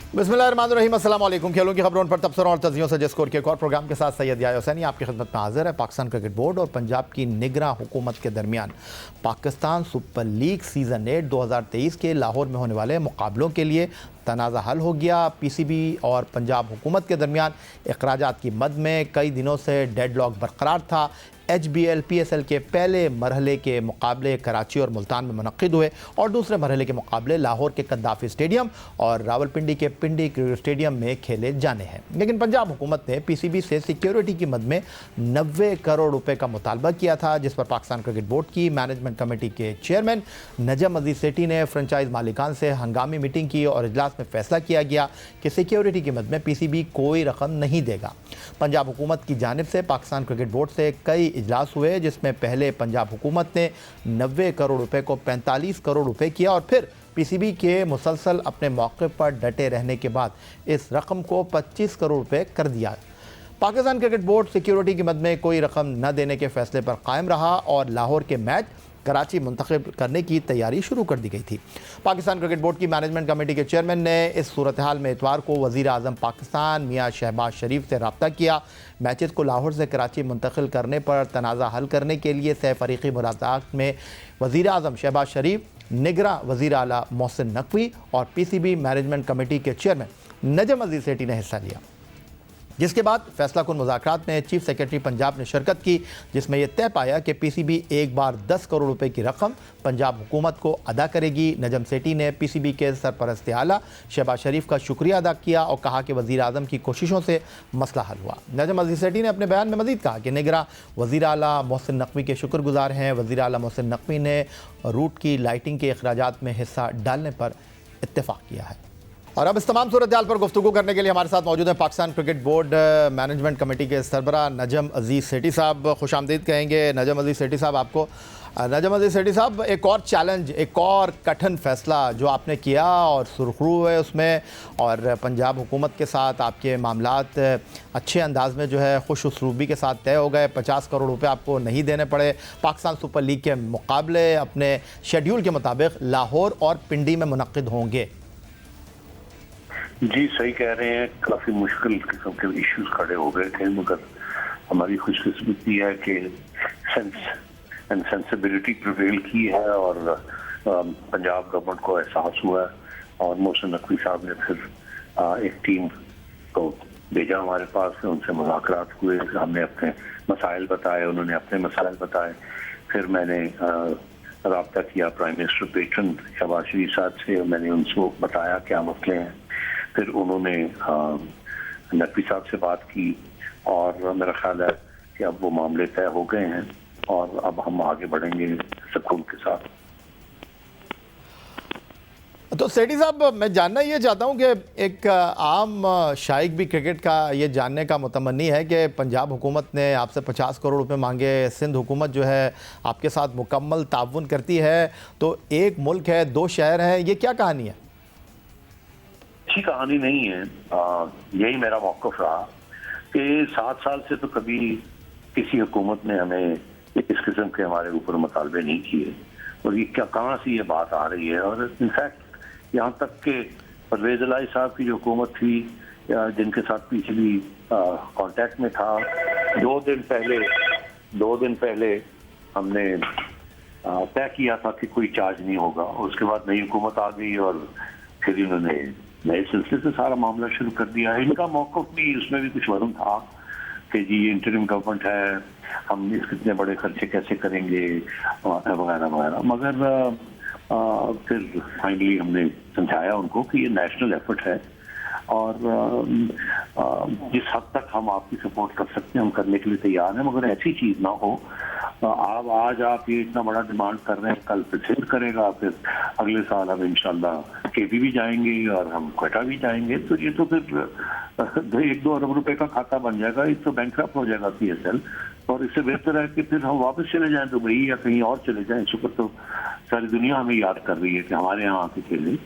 बिस्मिल्लाहिर्रहमानिर्रहीम, अस्सलाम वालेकुम। खेलों की खबरों पर तबसरों और तजियों से जिसकोर के एक और प्रोग्राम के साथ सैयद याह्या हुसैनी आपकी खिदमत में हाजिर है। पाकिस्तान क्रिकेट बोर्ड और पंजाब की निगरां हुकूमत के दरमियान पाकिस्तान सुपर लीग सीज़न 8 2023 के लाहौर में होने वाले मुकाबलों के लिए तनाज़ा हल हो गया। पीसीबी और पंजाब हुकूमत के दरमियान अखराजात की मद में कई दिनों से डेडलॉक बरकरार था। HBL PSL के पहले मरहले के मुकाबले कराची और मुल्तान में मुनक्किद हुए और दूसरे मरहले के मुकाबले लाहौर के कद्दाफी स्टेडियम और रावलपिंडी के पिंडी क्रिकेट स्टेडियम में खेले जाने हैं। लेकिन पंजाब हुकूमत ने PCB से सिक्योरिटी की मद में 90 करोड़ रुपए का मुतालबा किया था, जिस पर पाकिस्तान क्रिकेट बोर्ड की मैनेजमेंट कमेटी के चेयरमैन नजम अजीज सेठी ने फ्रेंचाइज मालिकान से हंगामी मीटिंग की और इजलास में फैसला किया गया कि सिक्योरिटी की मद में PCB कोई रकम नहीं देगा। पंजाब हुकूमत की जानिब से पाकिस्तान क्रिकेट बोर्ड से कई इजलास हुए, जिसमें पहले पंजाब हुकूमत ने 90 करोड़ रुपए को 45 करोड़ रुपए किया और फिर PCB के मुसलसल अपने मौके पर डटे रहने के बाद इस रकम को 25 करोड़ रुपए कर दिया। पाकिस्तान क्रिकेट बोर्ड सिक्योरिटी की मद में कोई रकम न देने के फैसले पर कायम रहा और लाहौर के मैच कराची मुंतखब करने की तैयारी शुरू कर दी गई थी। पाकिस्तान क्रिकेट बोर्ड की मैनेजमेंट कमेटी के चेयरमैन ने इस सूरत हाल में इतवार को वज़ीर आज़म पाकिस्तान मियाँ शहबाज शरीफ से रब्ता किया। मैचेस को लाहौर से कराची मुंतकिल करने पर तनाज़ा हल करने के लिए सह फ़रीक़ी मुलाक़ात में वज़ीर आज़म शहबाज शरीफ, निगरां वज़ीर आला मोहसिन नकवी और PCB मैनेजमेंट कमेटी के चेयरमैन नजम अजीज सेठी ने हिस्सा लिया, जिसके बाद फैसला कुन मुज़ाकरात में चीफ सेक्रेटरी पंजाब ने शिरकत की, जिसमें यह तय पाया कि PCB एक बार 10 करोड़ रुपए की रकम पंजाब हुकूमत को अदा करेगी। नजम सेठी ने PCB के सरपरस्त आला शहबाज शरीफ का शुक्रिया अदा किया और कहा कि वज़ीर आज़म की कोशिशों से मसला हल हुआ। नजम अजीज सेठी ने अपने बयान में मज़ीद कहा कि निगरां वज़ीर आला मोहसिन नकवी के शुक्रगुजार हैं। वज़ीर आला मोहसिन नकवी ने रूट की लाइटिंग के अखराजात में हिस्सा डालने पर इत्तेफाक किया है। और अब इस तमाम सूरत हाल पर गुफ्तगू करने के लिए हमारे साथ मौजूद हैं Pakistan cricket board management committee के सरबराह नजम अजीज सेठी साहब। खुश आमदीद कहेंगे नजम अजीज सेठी साहब आपको। नजम अजीज सेठी साहब, एक और चैलेंज, एक और कठिन फैसला जो आपने किया और सुरखरू हुए उसमें, और पंजाब हुकूमत के साथ आपके मामलात अच्छे अंदाज में जो है खुश उसलूबी के साथ तय हो गए। 50 करोड़ रुपए आपको नहीं देने पड़े। पाकिस्तान सुपर लीग के मुकाबले अपने शेड्यूल के मुताबिक लाहौर और पिंडी में मुनक्किद होंगे। जी सही कह रहे हैं, काफी मुश्किल किस्म के इश्यूज खड़े हो गए थे, मगर हमारी खुशकिस्मती है कि सेंस एंड सेंसिबिलिटी प्रिवेल की है और पंजाब गवर्नमेंट को एहसास हुआ है और मोहसिन नकवी साहब ने फिर एक टीम को भेजा हमारे पास, उनसे मुज़ाकरात हुए, हमने अपने मसाइल बताए, उन्होंने अपने मसाइल बताए। फिर मैंने रब्ता किया प्राइम मिनिस्टर पेटर्न शहबाज शरीफ साहब से, मैंने उनको बताया क्या मसले हैं। फिर उन्होंने नकवी साहब से बात की और मेरा ख्याल है कि अब वो मामले तय हो गए हैं और अब हम आगे बढ़ेंगे सुकून के साथ। तो सेठी साहब, मैं जानना ये चाहता हूँ कि एक आम शाइक भी क्रिकेट का ये जानने का मुतमन्नी है कि पंजाब हुकूमत ने आपसे 50 करोड़ रुपए मांगे, सिंध हुकूमत जो है आपके साथ मुकम्मल ताउन करती है, तो एक मुल्क है, दो शहर हैं, ये क्या कहानी है? अच्छी कहानी नहीं है। यही मेरा मौक़िफ़ रहा कि 7 साल से तो कभी किसी हुकूमत ने हमें इस किस्म के हमारे ऊपर मुतालबे नहीं किए और ये क्या कहाँ से ये बात आ रही है। और इनफैक्ट यहाँ तक कि परवेज़ इलाही साहब की जो हुकूमत थी, जिनके साथ पिछली कांटेक्ट में था, 2 दिन पहले हमने तय किया था कि कोई चार्ज नहीं होगा। उसके बाद नई हुकूमत आ गई और फिर इन्होंने नए सिलसिले से सारा मामला शुरू कर दिया है। इनका मौक़िफ़ भी, उसमें भी कुछ वजन था कि जी ये इंटरिम गवर्नमेंट है, हम इस कितने बड़े खर्चे कैसे करेंगे वगैरह वगैरह। मगर फिर फाइनली हमने समझाया उनको कि ये नेशनल एफर्ट है और जिस हद तक हम आपकी सपोर्ट कर सकते हैं हम करने के लिए तैयार हैं, मगर ऐसी चीज़ ना हो आज आप ये इतना बड़ा डिमांड कर रहे हैं, कल फिर सिंध करेगा, फिर अगले साल हम इंशाल्लाह केपी भी जाएंगे और हम क्वेटा भी जाएंगे, तो ये तो फिर 1-2 अरब रुपए का खाता बन जाएगा, ये तो बैंकक्रप्ट हो जाएगा PSL। और इससे बेहतर है कि फिर हम वापस चले जाएं दुबई या कहीं और चले जाएं। इस वक्त तो सारी दुनिया हमें याद कर रही है कि हमारे यहाँ आके खेले,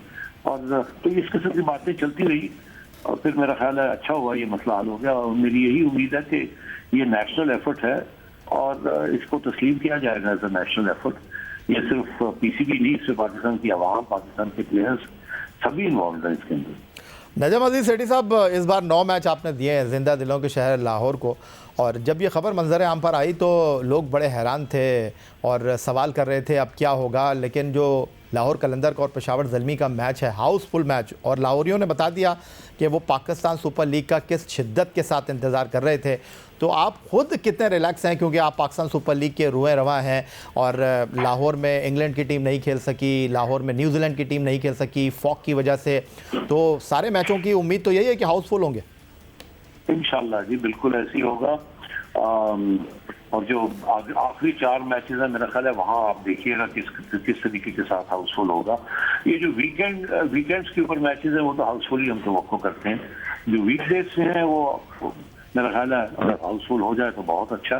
और तो इस किस्म की बातें चलती रही और फिर मेरा ख्याल है अच्छा हुआ ये मसला हल हो गया। और मेरी यही उम्मीद है कि ये नेशनल एफर्ट है और इसको तस्लीम किया जाएगा एज अ नेशनल एफर्ट। ये सिर्फ PCB नहीं, सिर्फ पाकिस्तान की आवाम, पाकिस्तान के प्लेयर्स सभी इन्वॉल्व हैं इसके अंदर। नजम अजीज सेठी साहब, इस बार 9 मैच आपने दिए हैं जिंदा दिलों के शहर लाहौर को, और जब ये खबर मंजर आम पर आई तो लोग बड़े हैरान थे और सवाल कर रहे थे अब क्या होगा। लेकिन जो लाहौर कलंदर का और पेशावर ज़ल्मी का मैच है, हाउसफुल मैच, और लाहौरियों ने बता दिया कि वो पाकिस्तान सुपर लीग का किस शिद्दत के साथ इंतज़ार कर रहे थे। तो आप खुद कितने रिलैक्स हैं, क्योंकि आप पाकिस्तान सुपर लीग के रुए रवा हैं और लाहौर में इंग्लैंड की टीम नहीं खेल सकी, लाहौर में न्यूजीलैंड की टीम नहीं खेल सकी फॉग की वजह से, तो सारे मैचों की उम्मीद तो यही है कि हाउसफुल होंगे। इंशाल्लाह जी बिल्कुल ऐसी होगा। और जो आखिरी 4 मैचेस है, मेरा ख्याल है वहाँ आप देखिएगा किस तरीके के साथ हाउसफुल होगा। ये जो वीकेंड्स के ऊपर मैचेस हैं वो तो हाउसफुल ही हम तो करते हैं। जो वीकडेज से हैं वो मेरा ख्याल है अगर हाउसफुल हो जाए तो बहुत अच्छा।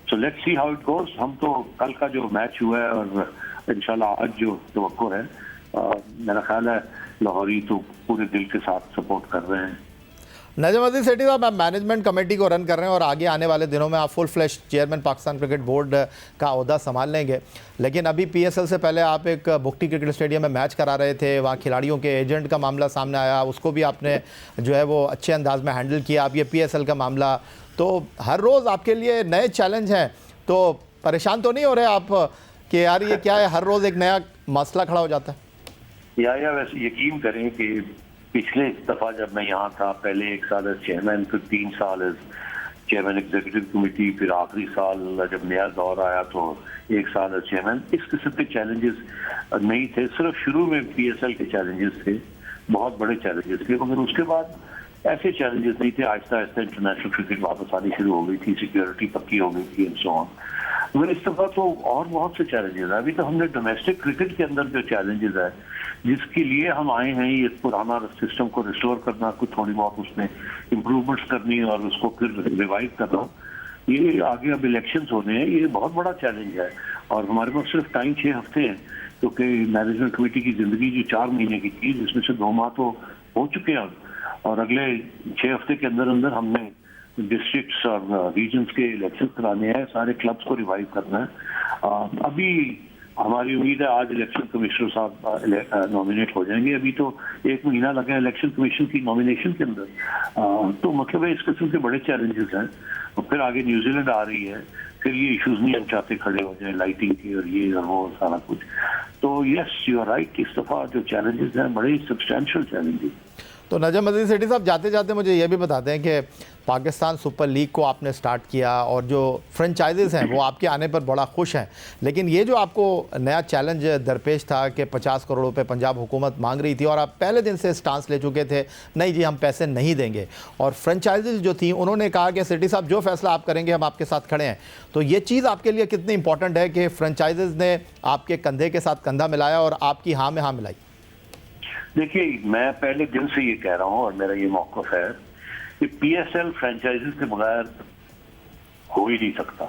So let's see how it goes. हम तो कल का जो मैच हुआ है और इंशाल्लाह आज जो तवक्को है, मेरा ख्याल है लाहौरी तो पूरे दिल के साथ सपोर्ट कर रहे हैं। नजम अजीज सेठी साहब, आप मैनेजमेंट कमेटी को रन कर रहे हैं और आगे आने वाले दिनों में आप full flash chairman Pakistan cricket board का ओहदा संभाल लेंगे। लेकिन अभी PSL से पहले आप एक बुक्टी क्रिकेट स्टेडियम में मैच करा रहे थे, वहाँ खिलाड़ियों के एजेंट का मामला सामने आया, उसको भी आपने जो है वो अच्छे अंदाज में हैंडल किया। अब ये PSL का मामला, तो हर रोज़ आपके लिए नए चैलेंज हैं, तो परेशान तो नहीं हो रहे आप कि यार ये क्या है, हर रोज़ एक नया मसला खड़ा हो जाता है? या वैसे यकीन करें कि पिछले दफा जब मैं यहाँ था, पहले 1 साल एज चेयरमैन, फिर 3 साल एज चेयरमैन एग्जीक्यूटिव कमेटी, फिर आखिरी साल जब नया दौर आया तो 1 साल एज चेयरमैन, इस किस्म के चैलेंजेस नहीं थे। सिर्फ शुरू में PSL के चैलेंजेस थे, बहुत बड़े चैलेंजेस थे, मगर उसके बाद ऐसे चैलेंजेस नहीं थे। आहिस्ता आहिस्ता इंटरनेशनल क्रिकेट वापस आनी शुरू हो गई थी, सिक्योरिटी पक्की हो गई थी एंड सो ऑन। मगर इस दफा तो और बहुत से चैलेंजेस हैं। अभी तो हमने डोमेस्टिक क्रिकेट के अंदर जो चैलेंजेस है जिसके लिए हम आए हैं, ये पुराना सिस्टम को रिस्टोर करना, कुछ थोड़ी बहुत उसमें इम्प्रूवमेंट्स करनी और उसको फिर रिवाइव करना, ये आगे अब इलेक्शंस होने हैं, ये बहुत बड़ा चैलेंज है। और हमारे पास सिर्फ टाइम 6 हफ्ते हैं, क्योंकि मैनेजमेंट कमेटी की जिंदगी जो 4 महीने की थी, जिसमें से 2 माह तो हो चुके हैं और अगले 6 हफ्ते के अंदर अंदर हमने डिस्ट्रिक्ट्स और रीजन्स के इलेक्शन कराने हैं, सारे क्लब्स को रिवाइव करना है। अभी हमारी उम्मीद है आज इलेक्शन कमिश्नर साहब नॉमिनेट हो जाएंगे। अभी तो 1 महीना लगा है इलेक्शन कमीशन की नॉमिनेशन के अंदर। तो मतलब है इस किस्म के बड़े चैलेंजेस हैं। और फिर आगे न्यूजीलैंड आ रही है, फिर ये इश्यूज नहीं हम चाहते खड़े हो जाए, लाइटिंग की और ये और वो सारा कुछ। तो यस यू आर राइट, इस दफा जो चैलेंजेस हैं बड़े सब्सटैंशियल चैलेंजेस। तो नजम अजीज सेठी साहब, जाते जाते मुझे ये भी बताते हैं कि पाकिस्तान सुपर लीग को आपने स्टार्ट किया और जो फ्रेंचाइजीज़ हैं वो आपके आने पर बड़ा खुश हैं, लेकिन ये जो आपको नया चैलेंज दरपेश था कि 50 करोड़ रुपए पंजाब हुकूमत मांग रही थी और आप पहले दिन से स्टांस ले चुके थे, नहीं जी हम पैसे नहीं देंगे, और फ्रेंचाइजीज़ जो थी उन्होंने कहा कि सेठी साहब जो फैसला आप करेंगे हम आपके साथ खड़े हैं। तो ये चीज़ आपके लिए कितनी इंपॉर्टेंट है कि फ्रेंचाइजीज़ ने आपके कंधे के साथ कंधा मिलाया और आपकी हाँ में हाँ मिलाई? देखिए, मैं पहले दिन से ये कह रहा हूँ और मेरा ये मौक़िफ़ है कि PSL फ्रेंचाइजीज के बगैर हो ही नहीं सकता।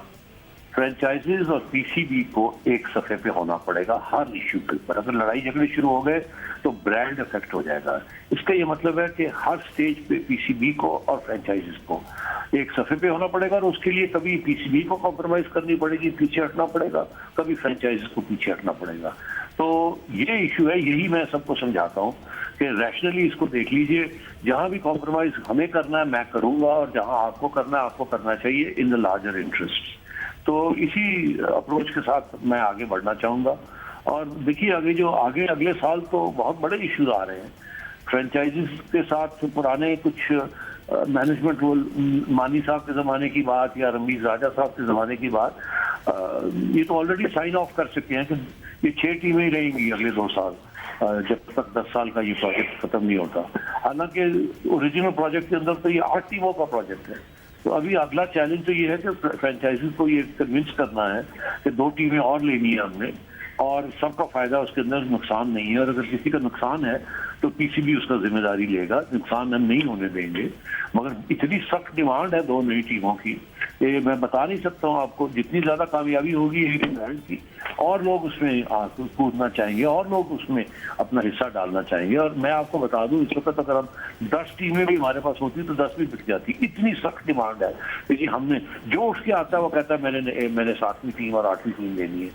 फ्रेंचाइजीज और PCB को एक सफ़े पे होना पड़ेगा हर इश्यू के ऊपर। अगर लड़ाई झगड़े शुरू हो गए तो ब्रांड इफेक्ट हो जाएगा। इसका ये मतलब है कि हर स्टेज पे PCB को और फ्रेंचाइजीज को एक सफ़े पे होना पड़ेगा और उसके लिए कभी PCB को कॉम्प्रोमाइज़ करनी पड़ेगी, पीछे हटना पड़ेगा, कभी फ्रेंचाइजीज को पीछे हटना पड़ेगा। तो ये इशू है, यही मैं सबको समझाता हूँ कि रैशनली इसको देख लीजिए। जहाँ भी कॉम्प्रोमाइज हमें करना है मैं करूँगा और जहाँ आपको करना है आपको करना चाहिए इन द लार्जर इंटरेस्ट। तो इसी अप्रोच के साथ मैं आगे बढ़ना चाहूँगा। और देखिए आगे अगले साल तो बहुत बड़े इश्यूज आ रहे हैं फ्रेंचाइजीज के साथ। पुराने कुछ मैनेजमेंट रोल, मानी साहब के ज़माने की बात या रमीज राजा साहब के ज़माने की बात, ये तो ऑलरेडी साइन ऑफ कर चुके हैं कि ये 6 टीमें ही रहेंगी अगले 2 साल, जब तक 10 साल का ये प्रोजेक्ट खत्म नहीं होता। हालांकि ओरिजिनल प्रोजेक्ट के अंदर तो ये 8 टीमों का प्रोजेक्ट है। तो अभी अगला चैलेंज तो ये है कि फ्रेंचाइजीज को ये कन्विंस करना है कि 2 टीमें और लेनी है हमने और सबका फायदा, उसके अंदर नुकसान नहीं है। और अगर किसी का नुकसान है तो PCB उसका जिम्मेदारी लेगा, नुकसान हम नहीं होने देंगे। मगर इतनी सख्त डिमांड है 2 नई टीमों की, ये मैं बता नहीं सकता हूँ आपको। जितनी ज्यादा कामयाबी होगी एक ब्रांड की, और लोग उसमें कूदना चाहेंगे और लोग उसमें अपना हिस्सा डालना चाहेंगे। और मैं आपको बता दूं, इस वक्त अगर हम 10 टीमें भी हमारे पास होती तो 10 भी बिक जाती, इतनी सख्त डिमांड है कि हमने जो उसके आता है वो कहता है मैंने 7वीं टीम और 8वीं टीम लेनी है।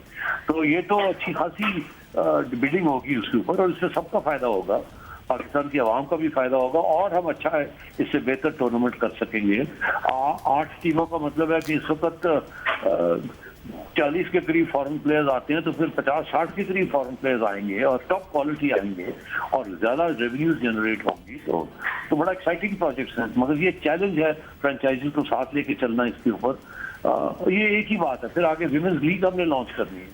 तो ये तो अच्छी खासी बिल्डिंग होगी उसके ऊपर और इससे सबका फायदा होगा। पाकिस्तान की आवाम का भी फायदा होगा और हम अच्छा है इससे बेहतर टूर्नामेंट कर सकेंगे। 8 टीमों का मतलब है कि इस वक्त 40 के करीब फॉरेन प्लेयर्स आते हैं, तो फिर 50-60 के करीब फॉरेन प्लेयर्स आएंगे और टॉप क्वालिटी आएंगे और ज्यादा रेवेन्यूज जनरेट होंगी। तो बड़ा एक्साइटिंग प्रोजेक्ट है, मगर ये चैलेंज है फ्रेंचाइजी को साथ लेके चलना इसके ऊपर। ये एक ही बात है। फिर आगे विमेंस लीग हमने लॉन्च करनी है।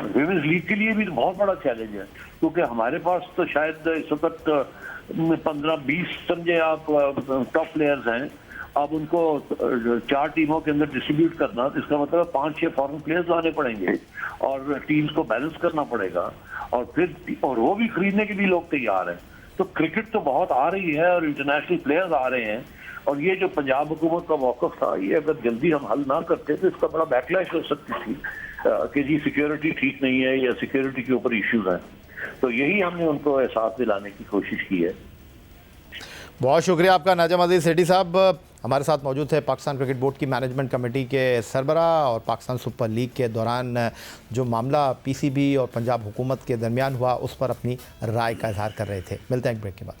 विमेंस लीग के लिए भी बहुत बड़ा चैलेंज है, क्योंकि हमारे पास तो शायद इस वक्त 15-20 समझे आप टॉप प्लेयर्स हैं। अब उनको 4 टीमों के अंदर डिस्ट्रीब्यूट करना, तो इसका मतलब 5-6 फॉरेन प्लेयर्स लाने पड़ेंगे और टीम्स को बैलेंस करना पड़ेगा, और वो भी खरीदने के लिए लोग तैयार हैं। तो क्रिकेट तो बहुत आ रही है और इंटरनेशनल प्लेयर्स आ रहे हैं, और ये जो पंजाब हुकूमत का मौक़िफ़ था, ये अगर जल्दी हम हल ना करते तो इसका बड़ा बैकलैश हो सकती थी कि जी सिक्योरिटी ठीक नहीं है या सिक्योरिटी के ऊपर इश्यूज हैं। तो यही हमने उनको एहसास दिलाने की कोशिश की है। बहुत शुक्रिया आपका नाजम अजीज सेठी साहब। हमारे साथ मौजूद थे पाकिस्तान क्रिकेट बोर्ड की मैनेजमेंट कमेटी के सरबरा, और पाकिस्तान सुपर लीग के दौरान जो मामला पीसीबी और पंजाब हुकूमत के दरमियान हुआ उस पर अपनी राय का इजहार कर रहे थे। मिलते हैं एक ब्रेक के बाद।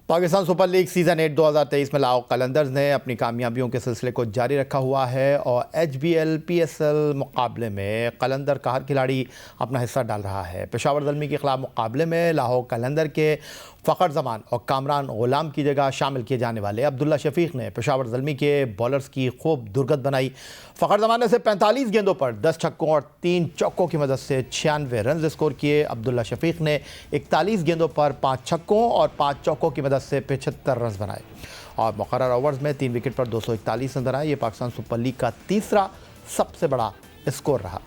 पाकिस्तान सुपर लीग सीज़न 8 2023 में लाहौर कलंदर्स ने अपनी कामयाबियों के सिलसिले को जारी रखा हुआ है, और HBL PSL मुकाबले में कलंदर का हर खिलाड़ी अपना हिस्सा डाल रहा है। पेशावर ज़ल्मी के ख़िलाफ़ मुकाबले में लाहौर कलंदर के फ़खर ज़मान और कामरान ग़ुलाम की जगह शामिल किए जाने वाले अब्दुल्ला शफ़ीक़ ने पेशावर ज़ल्मी के बॉलर्स की खूब दुर्गत बनाई। फ़खर ज़मान ने से 45 गेंदों पर 10 छक्कों और 3 चौकों की मदद से 96 रन स्कोर किए। अब्दुल्ला शफ़ीक़ ने 41 गेंदों पर 5 छक्कों और 5 चौकों की मदद से 75 रन बनाए, और मुकर्रर ओवर्स में 3 विकेट पर 241 रन बनाए। ये पाकिस्तान सुपर लीग का तीसरा सबसे बड़ा स्कोर रहा।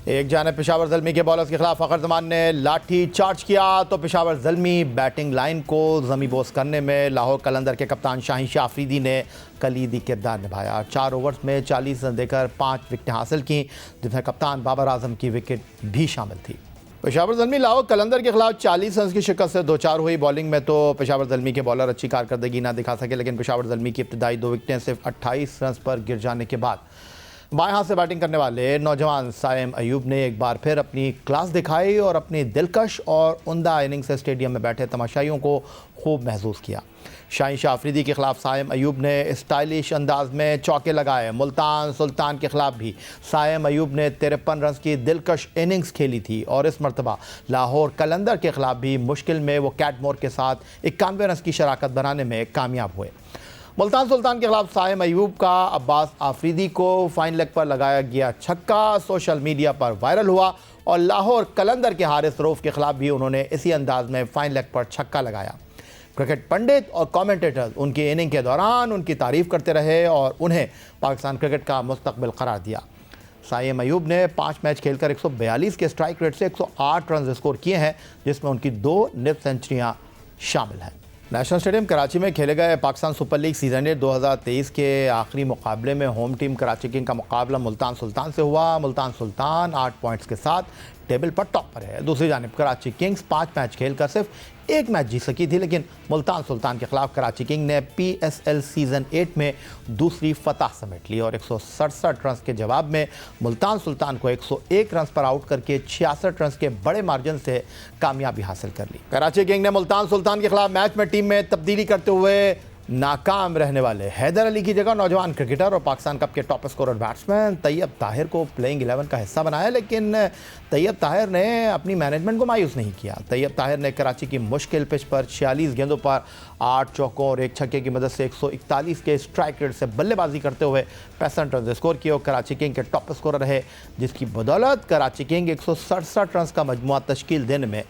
एक जाने पेशावर ज़ल्मी के बॉलर्स के खिलाफ फ़खर ज़मान ने लाठी चार्ज किया, तो पेशावर ज़ल्मी बैटिंग लाइन को ज़मीबोस करने में लाहौर कलंदर के कप्तान शाहीन शाह अफरीदी ने कलीदी किरदार निभाया। 4 ओवर्स में 40 रन देकर 5 विकेटें हासिल की, जिसमें कप्तान बाबर आजम की विकेट भी शामिल थी। पेशावर ज़ल्मी लाहौर कलंदर के खिलाफ 40 रन की शिकस्त से 2-4 हुई। बॉलिंग में तो पेशावर ज़ल्मी के बॉलर अच्छी कारकर्दगी ना दिखा सके, लेकिन पेशावर ज़ल्मी की इब्तदाई 2 विकेटें सिर्फ 28 रन पर गिर जाने के बाद बाएं हाथ से बैटिंग करने वाले नौजवान साइम अयूब ने एक बार फिर अपनी क्लास दिखाई और अपनी दिलकश और उम्दा इनिंग से स्टेडियम में बैठे तमाशाइयों को खूब महसूस किया। शाहीन शाह अफरीदी के खिलाफ साइम अयूब ने स्टाइलिश अंदाज में चौके लगाए। मुल्तान सुल्तान के खिलाफ भी साइम अयूब ने 53 रन की दिलकश इनिंग्स खेली थी, और इस मरतबा लाहौर कलंदर के खिलाफ भी मुश्किल में वो कैटमोर के साथ 91 रन की शराकत बनाने में कामयाब हुए। मुल्तान सुल्तान के खिलाफ साइम अयूब का अब्बास आफरीदी को फाइन लेग पर लगाया गया छक्का सोशल मीडिया पर वायरल हुआ, और लाहौर कलंदर के हारिस रऊफ के खिलाफ भी उन्होंने इसी अंदाज में फाइन लेग पर छक्का लगाया। क्रिकेट पंडित और कमेंटेटर उनकी इनिंग के दौरान उनकी तारीफ करते रहे और उन्हें पाकिस्तान क्रिकेट का मुस्तकबिल करार दिया। साइम अयूब ने 5 मैच खेलकर 142 के स्ट्राइक रेट से 108 रन स्कोर किए हैं, जिसमें उनकी 2 निफ सेंचुरियां शामिल हैं। नेशनल स्टेडियम कराची में खेले गए पाकिस्तान सुपर लीग सीज़न 8 2023 के आखिरी मुकाबले में होम टीम कराची किंग का मुकाबला मुल्तान सुल्तान से हुआ। मुल्तान सुल्तान 8 पॉइंट्स के साथ टेबल पर टॉप पर है। दूसरी जानिब कराची किंग्स 5 मैच खेलकर सिर्फ 1 मैच जीत सकी थी, लेकिन मुल्तान सुल्तान के खिलाफ कराची किंग ने PSL सीज़न 8 में दूसरी फतह समेट ली, और 167 रन के जवाब में मुल्तान सुल्तान को 101 रन पर आउट करके 66 रन के बड़े मार्जिन से कामयाबी हासिल कर ली। कराची किंग ने मुल्तान सुल्तान के खिलाफ मैच में टीम में तब्दीली करते हुए नाकाम रहने वाले हैदर अली की जगह नौजवान क्रिकेटर और पाकिस्तान कप के top scorer batsman Tayyab Tahir को प्लेइंग 11 का हिस्सा बनाया, लेकिन तैयब ताहिर ने अपनी मैनेजमेंट को मायूस नहीं किया। तैयब ताहिर ने कराची की मुश्किल पिच पर 46 गेंदों पर 8 चौकों और 1 छक्के की मदद से 141 के स्ट्राइक रेट से बल्लेबाजी करते हुए 65 रन स्कोर किए और कराची किंग के टॉप स्कोरर रहे, जिसकी बदौलत कराची किंग 167 रन का मजमुआ तश्कील देने में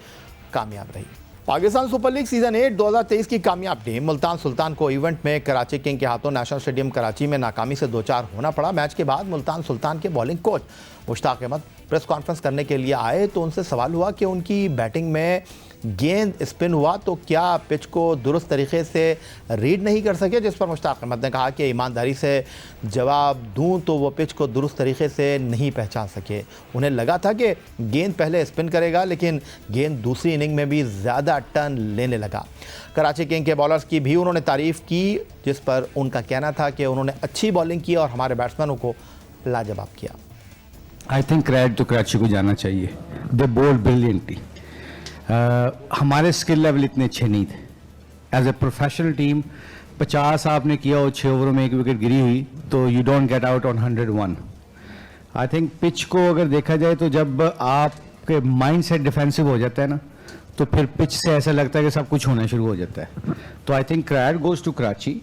कामयाब रही। पाकिस्तान सुपर लीग सीज़न 8 2023 की कामयाब टीम मुल्तान सुल्तान को इवेंट में कराची किंग के हाथों नेशनल स्टेडियम कराची में नाकामी से 2-4 होना पड़ा। मैच के बाद मुल्तान सुल्तान के bowling coach Mushtaq Ahmed press conference करने के लिए आए, तो उनसे सवाल हुआ कि उनकी बैटिंग में गेंद स्पिन हुआ तो क्या पिच को दुरुस्त तरीके से रीड नहीं कर सके, जिस पर मुश्ताक अहमद ने कहा कि ईमानदारी से जवाब दूं तो वो पिच को दुरुस्त तरीके से नहीं पहचान सके। उन्हें लगा था कि गेंद पहले स्पिन करेगा, लेकिन गेंद दूसरी इनिंग में भी ज़्यादा टर्न लेने लगा। कराची किंग के बॉलर्स की भी उन्होंने तारीफ़ की, जिस पर उनका कहना था कि उन्होंने अच्छी बॉलिंग की और हमारे बैट्समैनों को लाजवाब किया। आई थिंक क्रेडिट तो कराची को जाना चाहिए, दे बॉल्ड ब्रिलियंटली। हमारे स्किल लेवल इतने अच्छे नहीं थे एज ए प्रोफेशनल टीम। 50 आपने किया और 6 ओवरों में 1 विकेट गिरी हुई, तो you don't get out on 101। I think pitch को अगर देखा जाए तो जब आपके माइंड सेट डिफेंसिव हो जाता है ना, तो फिर पिच से ऐसा लगता है कि सब कुछ होना शुरू हो जाता है। तो I think credit goes to Karachi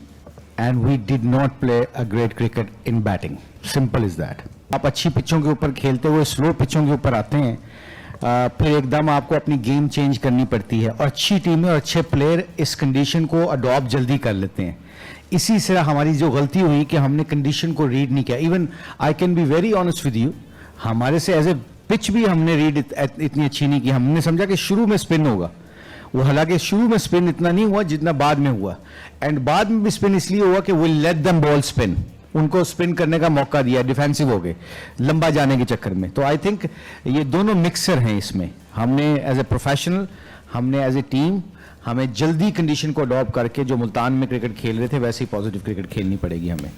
and we did not play a great cricket in batting, simple is that. आप अच्छी पिचों के ऊपर खेलते हुए स्लो पिचों के ऊपर आते हैं, फिर एकदम आपको अपनी गेम चेंज करनी पड़ती है, और अच्छी टीमें और अच्छे प्लेयर इस कंडीशन को अडॉप्ट जल्दी कर लेते हैं। इसी से हमारी जो गलती हुई कि हमने कंडीशन को रीड नहीं किया। Even I can be very honest with you, हमारे से एज ए पिच भी हमने रीड इतनी अच्छी नहीं की। हमने समझा कि शुरू में स्पिन होगा, वो हालांकि शुरू में स्पिन इतना नहीं हुआ जितना बाद में हुआ, एंड बाद में भी स्पिन इसलिए हुआ कि will let them ball spin, उनको स्पिन करने का मौका दिया, डिफेंसिव हो गए लंबा जाने के चक्कर में। तो आई थिंक ये दोनों मिक्सर हैं इसमें। हमने एज ए प्रोफेशनल, हमने एज ए टीम, हमें जल्दी कंडीशन को अडॉप्ट करके जो मुल्तान में क्रिकेट खेल रहे थे वैसे ही पॉजिटिव क्रिकेट खेलनी पड़ेगी हमें।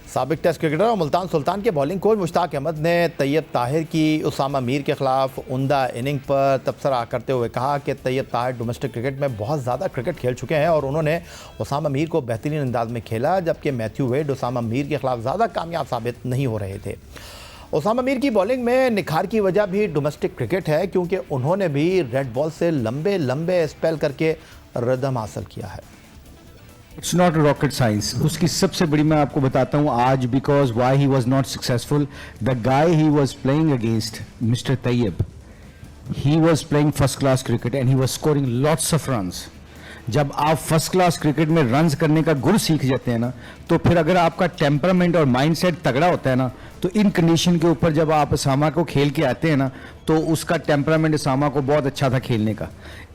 साबिक टेस्ट क्रिकेटर और मुल्तान सुल्तान के बॉलिंग कोच मुश्ताक अहमद ने तैयब ताहिर की उसामा मीर के खिलाफ उम्दा इनिंग पर तबसरा करते हुए कहा कि तैयब ताहिर डोमेस्टिक क्रिकेट में बहुत ज़्यादा क्रिकेट खेल चुके हैं और उन्होंने उसामा मीर को बेहतरीन अंदाज में खेला, जबकि मैथ्यू वेड उसामा मीर के खिलाफ ज़्यादा कामयाब साबित नहीं हो रहे थे। उसामा मीर की बॉलिंग में निखार की वजह भी डोमेस्टिक क्रिकेट है, क्योंकि उन्होंने भी रेड बॉल से लंबे लंबे स्पेल करके रिदम हासिल किया है। It's not rocket science. उसकी सबसे बड़ी मैं आपको बताता हूँ आज, because why he was not successful, the guy he was playing against mister Tayyab, he was playing first class cricket and he was scoring lots of runs. जब आप फर्स्ट क्लास क्रिकेट में रन्स करने का गुर सीख जाते हैं ना, तो फिर अगर आपका टेम्परामेंट और माइंडसेट तगड़ा होता है ना, तो इन कंडीशन के ऊपर जब आप असामा को खेल के आते हैं ना, तो उसका टेम्परामेंट असामा को बहुत अच्छा था खेलने का।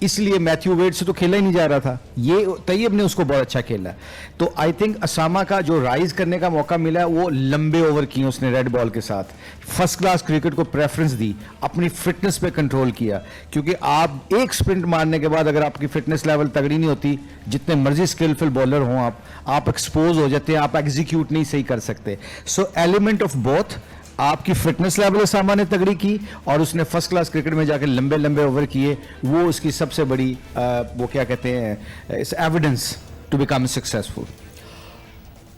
इसलिए मैथ्यू वेड से तो खेला ही नहीं जा रहा था, ये तैयब ने उसको बहुत अच्छा खेला। तो आई थिंक असामा का जो राइज करने का मौका मिला वो लंबे ओवर किए उसने रेड बॉल के साथ, फर्स्ट क्लास क्रिकेट को प्रेफरेंस दी, अपनी फिटनेस पे कंट्रोल किया। क्योंकि आप एक स्प्रिंट मारने के बाद अगर आपकी फिटनेस लेवल तगड़ी नहीं होती, जितने मर्जी स्किलफुल बॉलर हों आप एक्सपोज हो जाते हैं, आप एग्जीक्यूट नहीं सही कर सकते। सो एलिमेंट ऑफ बोथ, आपकी फिटनेस लेवल असामा ने तगड़ी की और उसने फर्स्ट क्लास क्रिकेट में जाकर लंबे लंबे ओवर किए, वो उसकी सबसे बड़ी वो क्या कहते हैं, इस evidence to become successful.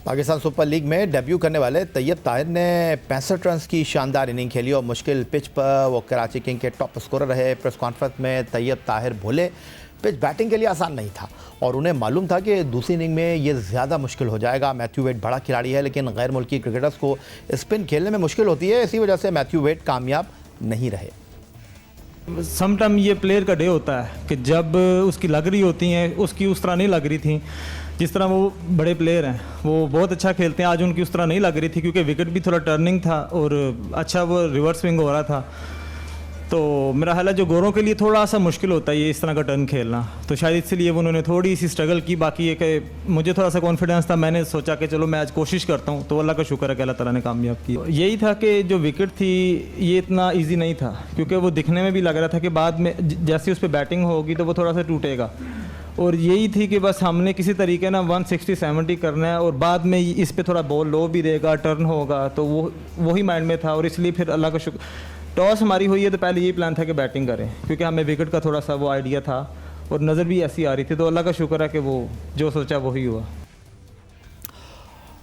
Pakistan super league में डेब्यू करने वाले तैयब ताहिर ने 65 रन की शानदार इनिंग खेली और मुश्किल पिच पर वो कराची किंग के टॉप स्कोरर रहे। प्रेस कॉन्फ्रेंस में तैयब ताहिर बोले, पिच बैटिंग के लिए आसान नहीं था और उन्हें मालूम था कि दूसरी इनिंग में ये ज़्यादा मुश्किल हो जाएगा। मैथ्यू वेड बड़ा खिलाड़ी है, लेकिन गैर मुल्की क्रिकेटर्स को स्पिन खेलने में मुश्किल होती है, इसी वजह से मैथ्यू वेड कामयाब नहीं रहे। सम टाइम ये प्लेयर का डे होता है कि जब उसकी लग रही होती हैं, उसकी उस तरह नहीं लग रही थी जिस तरह वो बड़े प्लेयर हैं, वो बहुत अच्छा खेलते हैं। आज उनकी उस तरह नहीं लग रही थी क्योंकि विकेट भी थोड़ा टर्निंग था और अच्छा वो रिवर्स स्विंग हो रहा था। तो मेरा ख्याल है जो गोरों के लिए थोड़ा सा मुश्किल होता है ये इस तरह का टर्न खेलना, तो शायद इसलिए उन्होंने थोड़ी सी स्ट्रगल की। बाकी ये कि मुझे थोड़ा सा कॉन्फिडेंस था, मैंने सोचा कि चलो मैं आज कोशिश करता हूँ, तो अल्लाह का शुक्र है कि अल्लाह ताला ने कामयाब की। यही था कि जो विकेट थी ये इतना ईजी नहीं था, क्योंकि वो दिखने में भी लग रहा था कि बाद में जैसे उस पर बैटिंग होगी तो वो थोड़ा सा टूटेगा, और यही थी कि बस हमने किसी तरीके ना 160-70 करना है और बाद में इस पे थोड़ा बॉल लो भी रहेगा, टर्न होगा, तो वो वही माइंड में था। और इसलिए फिर अल्लाह का शुक्र, टॉस हमारी हुई है तो पहले यही प्लान था कि बैटिंग करें, क्योंकि हमें विकेट का थोड़ा सा वो आइडिया था और नज़र भी ऐसी आ रही थी, तो अल्लाह का शुक्र है कि वो जो सोचा वही हुआ।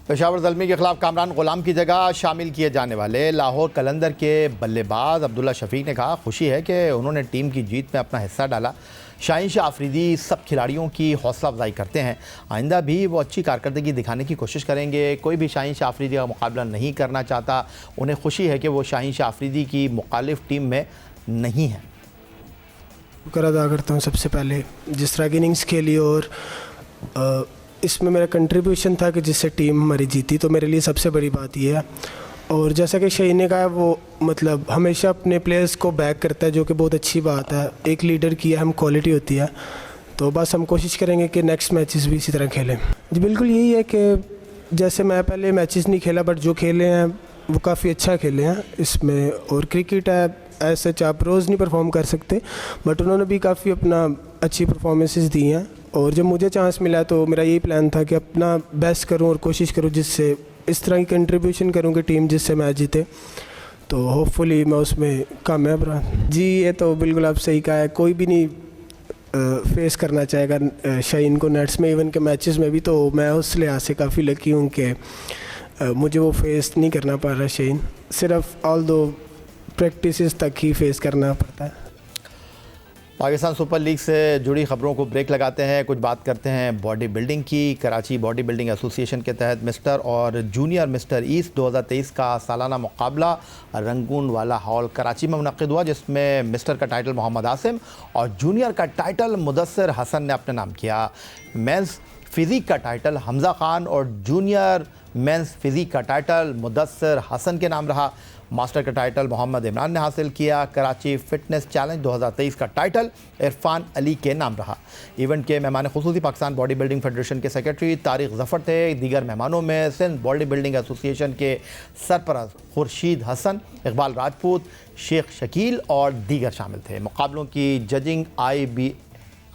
पेशावर ज़ल्मी के खिलाफ कामरान गुलाम की जगह शामिल किए जाने वाले लाहौर कलंदर के बल्लेबाज अब्दुल्ला शफीक ने कहा खुशी है कि उन्होंने टीम की जीत में अपना हिस्सा डाला। शाहीन शाह आफरीदी सब खिलाड़ियों की हौसला अफजाई करते हैं, आइंदा भी वो अच्छी कारकर्दगी दिखाने की कोशिश करेंगे। कोई भी शाहीन शाह आफरीदी का मुकाबला नहीं करना चाहता, उन्हें खुशी है कि वो शाहीन शाह आफरीदी की मुखालिफ टीम में नहीं है। शुक्र अदा करता हूँ सबसे पहले जिस तरह की इनिंग्स खेली और इसमें मेरा कंट्रीब्यूशन था कि जिससे टीम हमारी जीती, तो मेरे लिए सबसे बड़ी बात यह है। और जैसा कि शाहीन ने कहा, वो मतलब हमेशा अपने प्लेयर्स को बैक करता है, जो कि बहुत अच्छी बात है। एक लीडर की अहम क्वालिटी होती है, तो बस हम कोशिश करेंगे कि नेक्स्ट मैचेस भी इसी तरह खेलें। जी बिल्कुल यही है कि जैसे मैं पहले मैचेस नहीं खेला, बट जो खेले हैं वो काफ़ी अच्छा खेले हैं इसमें। और क्रिकेट है ऐसे आप रोज़ नहीं परफॉर्म कर सकते, बट उन्होंने भी काफ़ी अपना अच्छी परफॉर्मेंसेस दी हैं। और जब मुझे चांस मिला तो मेरा यही प्लान था कि अपना बेस्ट करूं और कोशिश करूं जिससे इस तरह की कंट्रीब्यूशन करूं कि टीम जिससे मैच जीते। तो होपफुली मैं उसमें कामयाब रहा। जी ये तो बिल्कुल आप सही कहा है, कोई भी नहीं फेस करना चाहेगा शाहीन को नेट्स में, इवन के मैचेस में भी। तो मैं उस लिहाज से काफ़ी लकी हूँ कि मुझे वो फेस नहीं करना पड़ रहा शाहीन, सिर्फ ऑल दो प्रैक्टिसेस तक ही फेस करना पड़ता है। पाकिस्तान सुपर लीग से जुड़ी खबरों को ब्रेक लगाते हैं, कुछ बात करते हैं बॉडी बिल्डिंग की। कराची बॉडी बिल्डिंग एसोसिएशन के तहत मिस्टर और जूनियर मिस्टर ईस्ट 2023 का सालाना मुकाबला रंगून वाला हॉल कराची में मुनक़िद हुआ, जिसमें मिस्टर का टाइटल मोहम्मद आसिम और जूनियर का टाइटल मुदस्सिर हसन ने अपने नाम किया। मेंस फिज़िक का टाइटल हमज़ा खान और जूनियर मेंस फिज़िक का टाइटल मुदस्सिर हसन के नाम रहा। मास्टर का टाइटल मोहम्मद इमरान ने हासिल किया। कराची फिटनेस चैलेंज 2023 का टाइटल इरफान अली के नाम रहा। इवेंट के मेहमान खुसूसी पाकिस्तान बॉडी बिल्डिंग फेडरेशन के सेक्रेटरी तारिक ज़फ़र थे। दीगर मेहमानों में सिंध बॉडी बिल्डिंग एसोसिएशन के सरपरस्त खुर्शीद हसन, इकबाल राजपूत, शेख शकील और दीगर शामिल थे। मुकाबलों की judging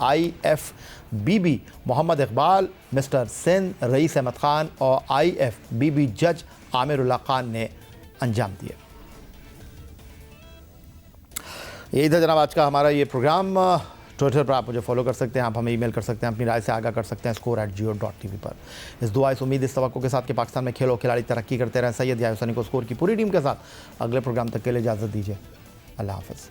IFBB Mohammad Iqbal, mister Sindh Raees Ahmed Khan और IFBB जज आमिरुल्लाह ख़ान ने अंजाम दिए। यही था जनाब आज का हमारा ये प्रोग्राम। ट्विटर पर आप मुझे फॉलो कर सकते हैं, आप हमें ईमेल कर सकते हैं, अपनी राय से आगाह कर सकते हैं score@geo.tv पर। इस दुआ इस उम्मीद इस तवक्को के साथ कि पाकिस्तान में खेल और खिलाड़ी तरक्की करते रहें। सैयद याहिया हुसैनी को स्कोर की पूरी टीम के साथ अगले प्रोग्राम तक के लिए इजाज़त दीजिए। अल्लाह हाफ़िज़।